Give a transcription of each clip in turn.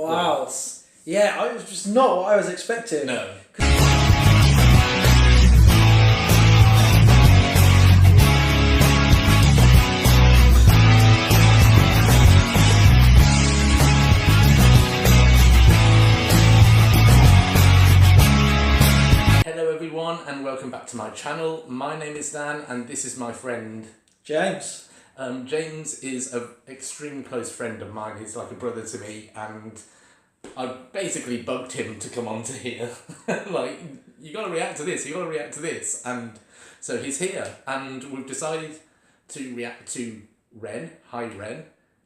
Wow. Yeah, it was just not what I was expecting. No. Hello everyone and welcome back to my channel. My name is Dan and this is my friend James. James is an extremely close friend of mine. He's like a brother to me, and I basically bugged him to come on to here. Like, you got to react to this, you got to react to this. And so he's here, and we've decided to react to Ren. Hi, Ren.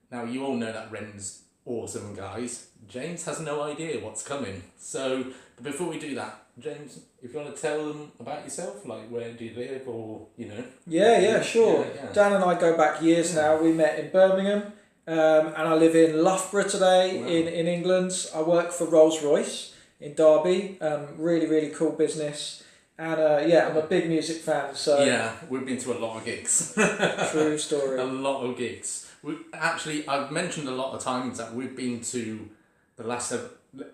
Now, you all know that Ren's awesome, guys. James has no idea what's coming. So, but before we do that, James, if you want to tell them about yourself, like where do you live, or, you know. Yeah, sure. Yeah. Dan and I go back years now. We met in Birmingham, and I live in Loughborough today. Wow. in England. I work for Rolls-Royce in Derby. Really cool business. And I'm a big music fan. So yeah, we've been to a lot of gigs. True story. A lot of gigs. I've mentioned a lot of times that we've been to the last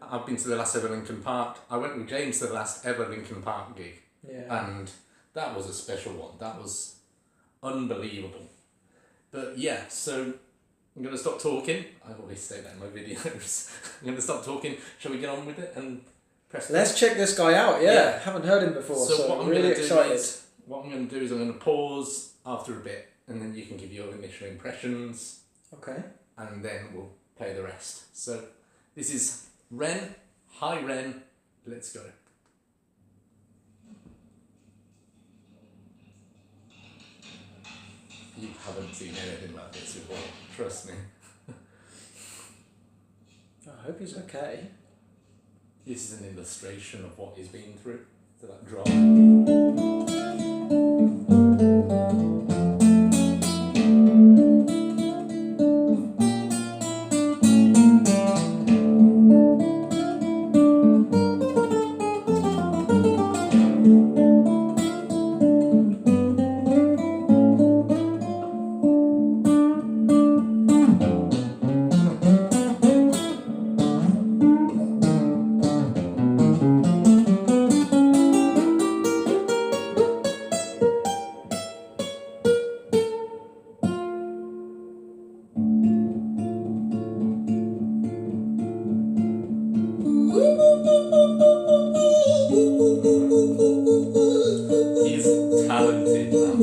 I've been to the last ever Linkin Park. I went with James to the last ever Linkin Park gig. Yeah. And that was a special one. That was unbelievable. But yeah, so I'm going to stop talking. I always say that in my videos. I'm going to stop talking. Shall we get on with it and press Let's check this guy out. Yeah. Haven't heard him before. So what I'm really going to excited. do is I'm going to pause after a bit, and then you can give your initial impressions. Okay. And then we'll play the rest. So this is Ren. Hi Ren. Let's go. You haven't seen anything like this before, trust me. I hope he's okay. This is an illustration of what he's been through. So that drop. He's talented, man.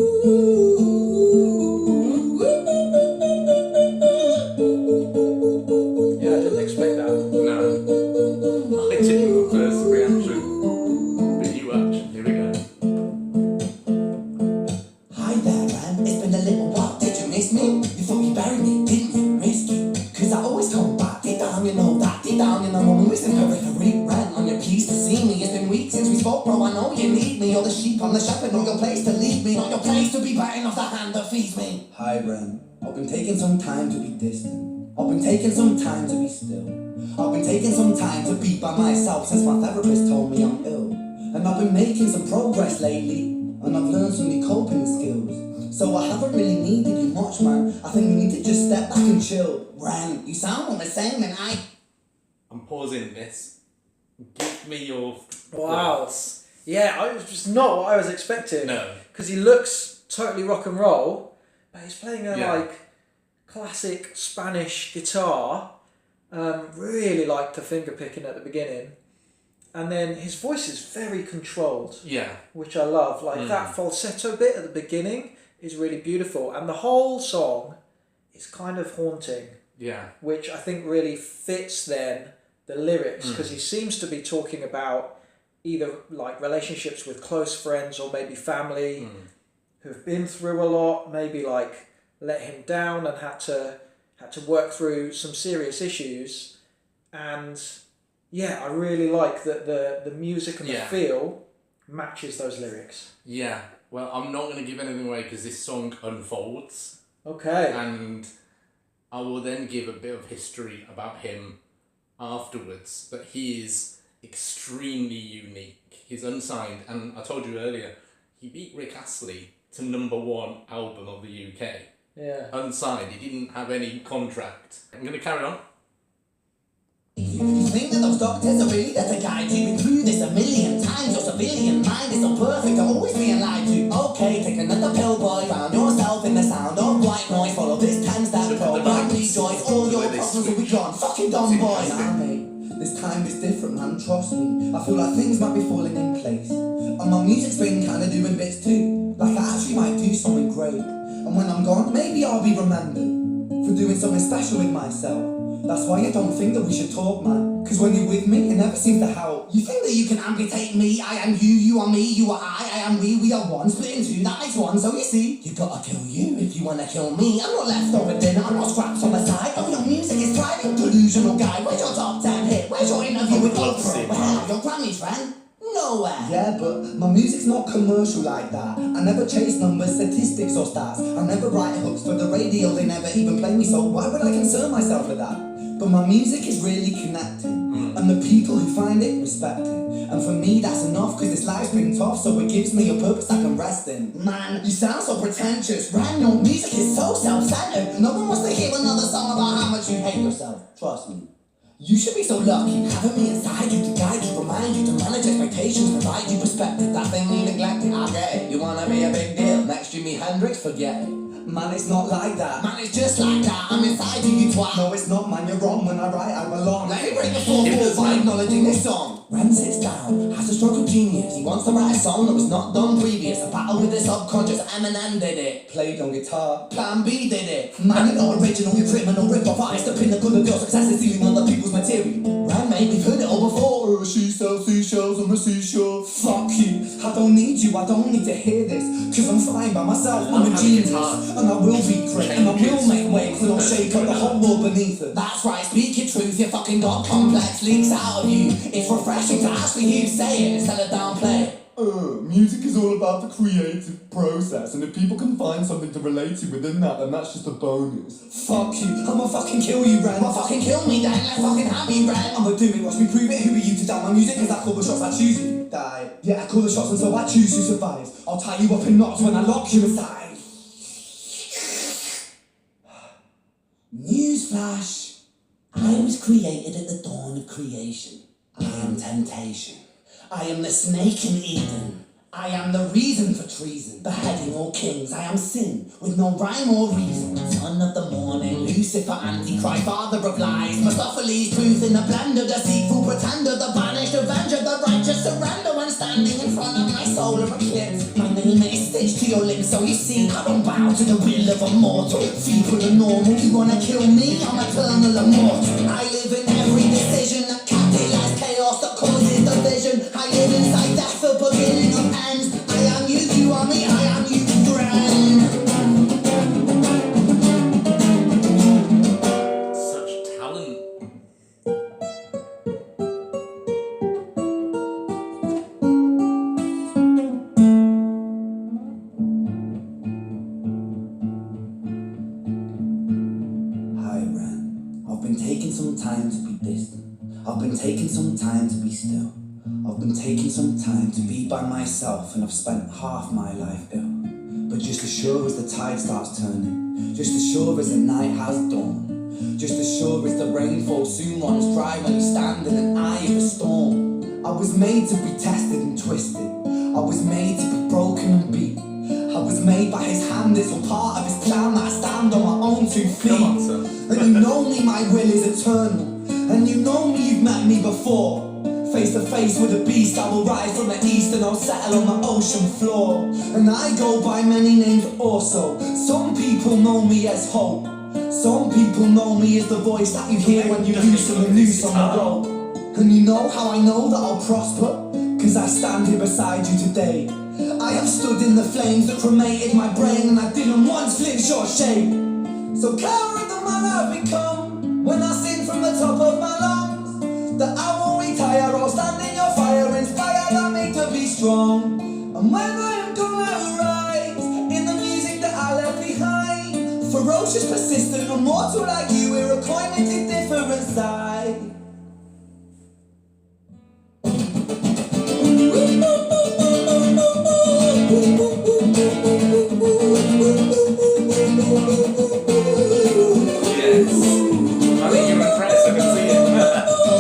Yeah, I didn't expect that. No. I didn't the first reaction. But you watch. Here we go. Hi there, Ren. It's been a little while. Did you miss me? You thought you buried me, didn't you? Risky. Cause I always come back. Deep down, you know that. Deep down, you know I'm always in periphery. Ren, on your pleased to see me. It's been weeks since we spoke, bro. I know you need me. All the sheep on the shepherd. Not your place to leave me. Not your place to be biting off the hand that feeds me. Hi, Ren. I've been taking some time to be distant. I've been taking some time to be still. I've been taking some time to be by myself since my therapist told me I'm ill. And I've been making some progress lately, and I've learned some new coping skills. So I haven't really needed you much, man. I think we need to just step back and chill. Ren, you sound all the same, and I'm pausing this. Give me your Wow. thoughts. Yeah, it was just not what I was expecting. No. Because he looks totally rock and roll, but he's playing a Yeah. classic Spanish guitar. Really like the finger picking at the beginning. And then his voice is very controlled, Yeah. which I love. Like that falsetto bit at the beginning is really beautiful. And the whole song is kind of haunting, Yeah. which I think really fits then the lyrics, because he seems to be talking about either like relationships with close friends or maybe family who've been through a lot, maybe like let him down and had to work through some serious issues. And yeah, I really like that the music and the feel matches those lyrics. Yeah. Well, I'm not going to give anything away because this song unfolds. Okay. And I will then give a bit of history about him afterwards. But he is extremely unique. He's unsigned, and I told you earlier, he beat Rick Astley to #1 album of the UK. Yeah. Unsigned. He didn't have any contract. I'm going to carry on. You think that those doctors are really there to guide you? Been through this a million times. Your civilian mind is so perfect, I'm always being lied to. Okay, take another pill, boy. Found yourself in the sound of white noise. Follow this 10-step code. Don't rejoice, all your problems will be gone. Fucking dumb boys. Nah, mate, this time is different, man. Trust me. I feel like things might be falling in place, and my music's been kinda doing bits too. Like I actually might do something great, and when I'm gone, maybe I'll be remembered for doing something special with myself. That's why I don't think that we should talk, man. Cause when you're with me, it never seems to help. You think that you can amputate me? I am you, you are me, you are I am we are one. Split in two, that makes one. So you see, you gotta kill you if you wanna kill me. I'm not left over dinner, I'm not scraps on the side. Oh, your music is thriving, delusional guy. Where's your top 10 hit? Where's your interview with Oprah? Well, your Grammys, friend? Nowhere. Yeah, but my music's not commercial like that. I never chase numbers, statistics or stats. I never write hooks for the radio, they never even play me, so why would I concern myself with that? But my music is really connecting, and the people who find it respect it. And for me that's enough, cause this life's been tough, so it gives me a purpose I can rest in. Man, you sound so pretentious. Ran, your music is so self-centered. No one wants to hear another song about how much you hate yourself. Trust me. You should be so lucky, having me inside you to guide you, remind you to manage expectations, provide you perspective. That thing you neglected, I get it. You wanna be a big deal, next Jimi Hendrix, forget it. Man, it's not like that. Man, it's just like that, I'm inside you twat. No, it's not, man, you're wrong. When I write, I belong. Let me break the fourth wall by acknowledging this song. Ren sits down, has a stroke of genius. He wants to write a song that was not done previous. A battle with the subconscious, Eminem did it. Played on guitar. Plan B did it. Man, you're not original, you're criminal, rip-off artist. The pinnacle of your success is stealing other people's material. Ran, mate, we've heard it all before. She sells seashells on the seashore. Fuck you, I don't need you, I don't need to hear this. Cause I'm fine by myself, I'm a genius. And I will be great, and I will make waves. And I'll shake up the whole world beneath it. That's right, speak your truth, your fucking God complex leaks out of you. It's refreshing to actually hear you say it instead of downplay it. Music is all about the creative process, and if people can find something to relate to within that, then that's just a bonus. Fuck you, I'ma fucking kill you, Ren. Well, fucking kill me then, let's fucking have me, Ren. I'ma do it, watch me prove it. Who are you to doubt my music? Cause I call the shots, I choose you. Die. Yeah, I call the shots, and so I choose who survives. I'll tie you up in knots when I lock you aside. Newsflash. I was created at the dawn of creation. I am temptation. I am the snake in Eden. I am the reason for treason, beheading all kings. I am sin, with no rhyme or reason. Son of the morning, Lucifer, Antichrist, father of lies. Mephistopheles, truth in a blender, deceitful pretender, the banished avenger, the righteous surrender. When standing in front of my solar eclipse, my name is stitched to your lips, so you see I don't bow to the will of a mortal. Feeble and normal, you wanna kill me? I'm eternal immortal. I live in every decision that catalyzes chaos, that causes division. I live inside death, the beginning of ends. I am you, you are me, I am you, friend. Such talent. Hi, Ren. I've been taking some time to be distant. I've been taking some time to be still. I've been taking some time to be by myself, and I've spent half my life ill. But just as sure as the tide starts turning, just as sure as the night has dawned, just as sure as the rainfall soon runs dry when you stand in an eye of a storm. I was made to be tested and twisted. I was made to be broken and beat. I was made by his hand, it's all part of his plan that I stand on my own 2 feet. Come on, son. And you know me, my will is eternal. And you know me, you've met me before. Face to face with a beast, I will rise from the east and I'll settle on the ocean floor. And I go by many names also. Some people know me as hope. Some people know me as the voice that you hear when you loosen the noose on the rope. And you know how I know that I'll prosper? Cause I stand here beside you today. I have stood in the flames that cremated my brain, and I didn't once flinch or shake. So care of the man I've become when I sing from the top of my lungs, that I won't retire or stand in your fire, inspired I make to be strong. And when I am gonna rise in the music that I left behind, ferocious, persistent, immortal like you, we're a coin into different sides. Yes. I think you're impressed, I can see it.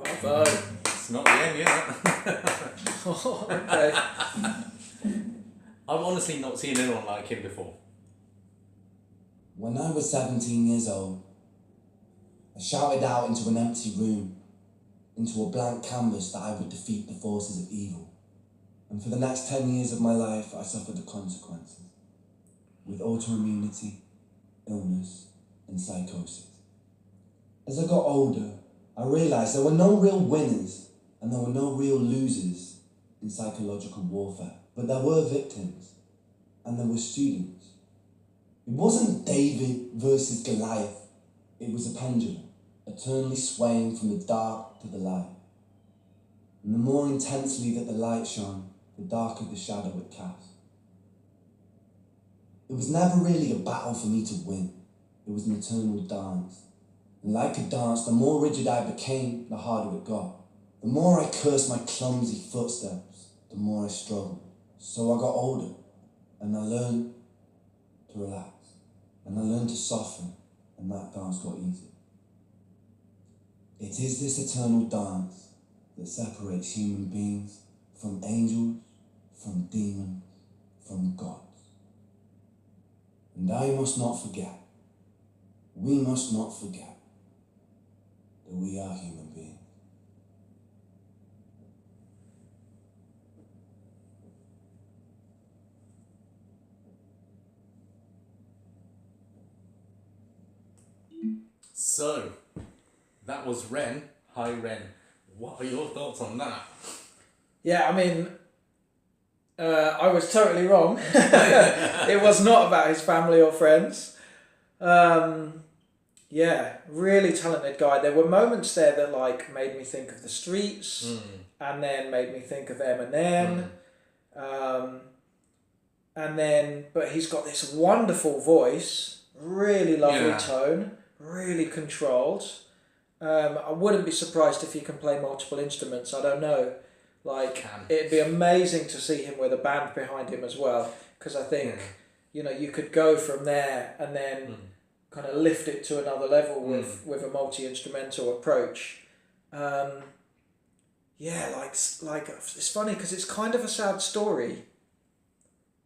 Bravo. It's not the end yet. Oh, okay. I've honestly not seen anyone like him before. When I was 17 years old, I shouted out into an empty room, into a blank canvas that I would defeat the forces of evil. And for the next 10 years of my life, I suffered the consequences, with autoimmunity, illness, and psychosis. As I got older, I realised there were no real winners and there were no real losers in psychological warfare, but there were victims and there were students. It wasn't David versus Goliath, it was a pendulum, eternally swaying from the dark to the light. And the more intensely that the light shone, the darker the shadow it cast. It was never really a battle for me to win, it was an eternal dance. And like a dance, the more rigid I became, the harder it got. The more I cursed my clumsy footsteps, the more I struggled. So I got older, and I learned to relax, and I learned to soften, and that dance got easier. It is this eternal dance that separates human beings from angels, from demons, from gods. And I must not forget, we must not forget, that we are human beings. So, that was Ren. Hi Ren. What are your thoughts on that? Yeah, I mean, I was totally wrong. It was not about his family or friends. Yeah, really talented guy. There were moments there that like made me think of the Streets, and then made me think of Eminem. And then, but he's got this wonderful voice, really lovely tone, really controlled. I wouldn't be surprised if he can play multiple instruments. I don't know. Like, it'd be amazing to see him with a band behind him as well, because I think, you know, you could go from there and then kind of lift it to another level with a multi-instrumental approach. Yeah, like it's funny because it's kind of a sad story,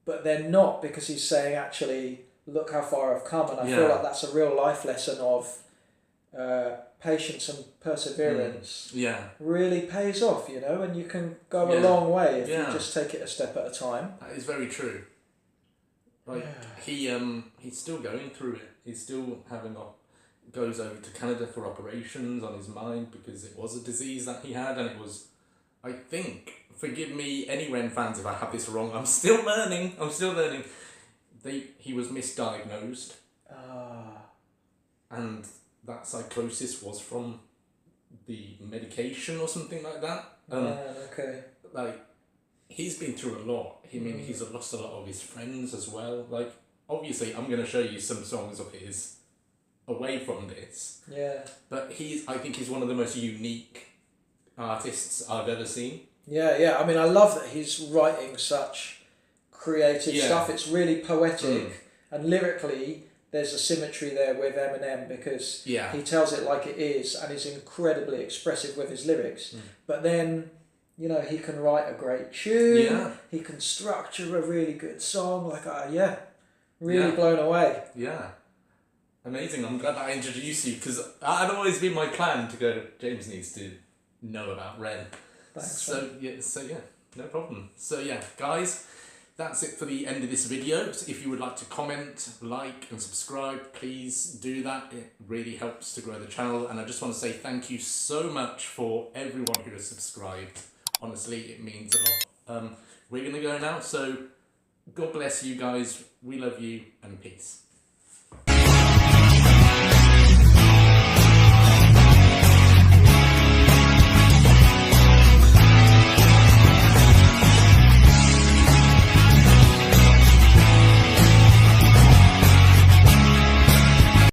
but then not, because he's saying, actually, look how far I've come, and I feel like that's a real life lesson of patience and perseverance. Really pays off, you know, and you can go a long way if you just take it a step at a time. That is very true. Like he's still going through it. He's still goes over to Canada for operations on his mind, because it was a disease that he had, and it was, I think, forgive me any Ren fans if I have this wrong, I'm still learning. He was misdiagnosed. And that psychosis was from the medication or something like that. Like, he's been through a lot. I mean, he's lost a lot of his friends as well. Like, obviously, I'm going to show you some songs of his away from this. But I think he's one of the most unique artists I've ever seen. I mean, I love that he's writing such creative stuff. It's really poetic, and lyrically, there's a symmetry there with Eminem, because he tells it like it is and is incredibly expressive with his lyrics. But then, you know, he can write a great tune, he can structure a really good song, like, really blown away. Amazing. I'm glad that I introduced you, because I'd always been my plan to go, James needs to know about Ren. Thanks, so no problem. So guys, that's it for the end of this video. So if you would like to comment, like and subscribe, please do that. It really helps to grow the channel, and I just want to say thank you so much for everyone who has subscribed. Honestly, it means a lot. We're going to go now, so God bless you guys. We love you, and peace.